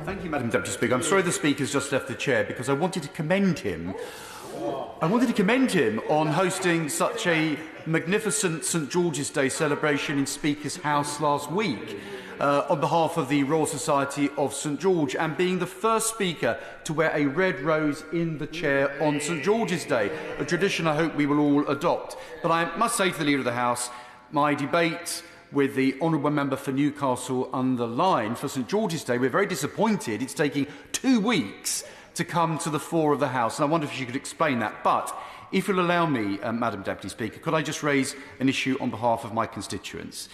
Thank you, Madam Deputy Speaker. I'm sorry the Speaker's just left the chair because I wanted to commend him. I wanted to commend him on hosting such a magnificent St George's Day celebration in Speaker's House last week on behalf of the Royal Society of St George, and being the first Speaker to wear a red rose in the chair on St George's Day, a tradition I hope we will all adopt. But I must say to the Leader of the House, my debate with the Honourable Member for Newcastle underlined for St George's Day, we're very disappointed it's taking 2 weeks to come to the floor of the House, and I wonder if you could explain that. But if you'll allow me, Madam Deputy Speaker, could I just raise an issue on behalf of my constituents?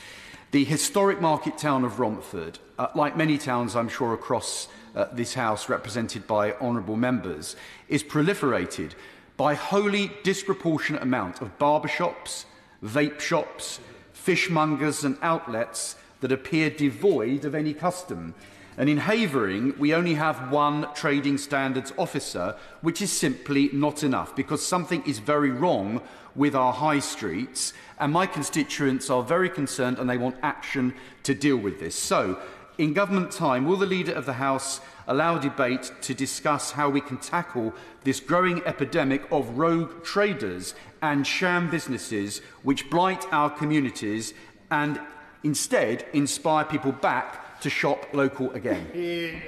The historic market town of Romford, like many towns I'm sure across this House represented by honourable members, is proliferated by wholly disproportionate amount of barbershops, vape shops, fishmongers and outlets that appear devoid of any custom. And in Havering, we only have one trading standards officer, which is simply not enough, because something is very wrong with our high streets, and my constituents are very concerned and they want action to deal with this. So, in government time, will the Leader of the House allow a debate to discuss how we can tackle this growing epidemic of rogue traders and sham businesses which blight our communities and instead inspire people back to shop local again?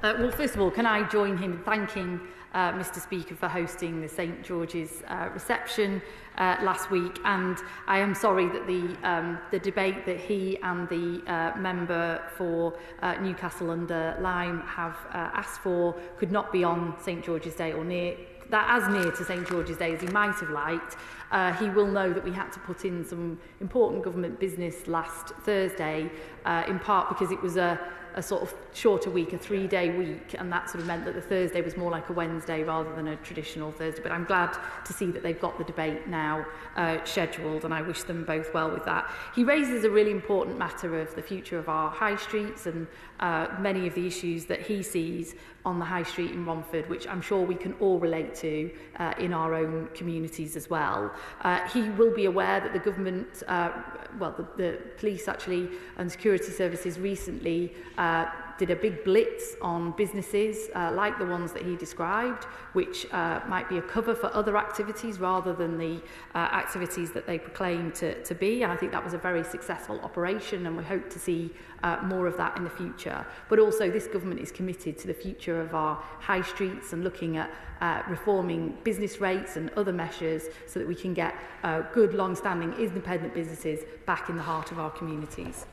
Well, first of all, can I join him in thanking Mr Speaker for hosting the St George's reception last week, and I am sorry that the debate that he and the member for Newcastle under Lyme have asked for could not be on St George's Day or near to St George's Day as he might have liked. He will know that we had to put in some important government business last Thursday, in part because it was a sort of shorter week, a 3-day week, and that sort of meant that the Thursday was more like a Wednesday rather than a traditional Thursday. But I'm glad to see that they've got the debate now scheduled, and I wish them both well with that. He raises a really important matter of the future of our high streets and many of the issues that he sees on the high street in Romford, which I'm sure we can all relate to in our own communities as well. He will be aware that the government, the police actually and security services recently did a big blitz on businesses like the ones that he described, which might be a cover for other activities rather than the activities that they proclaim to be. And I think that was a very successful operation, and we hope to see more of that in the future. But also, this government is committed to the future of our high streets and looking at reforming business rates and other measures so that we can get good, long-standing, independent businesses back in the heart of our communities.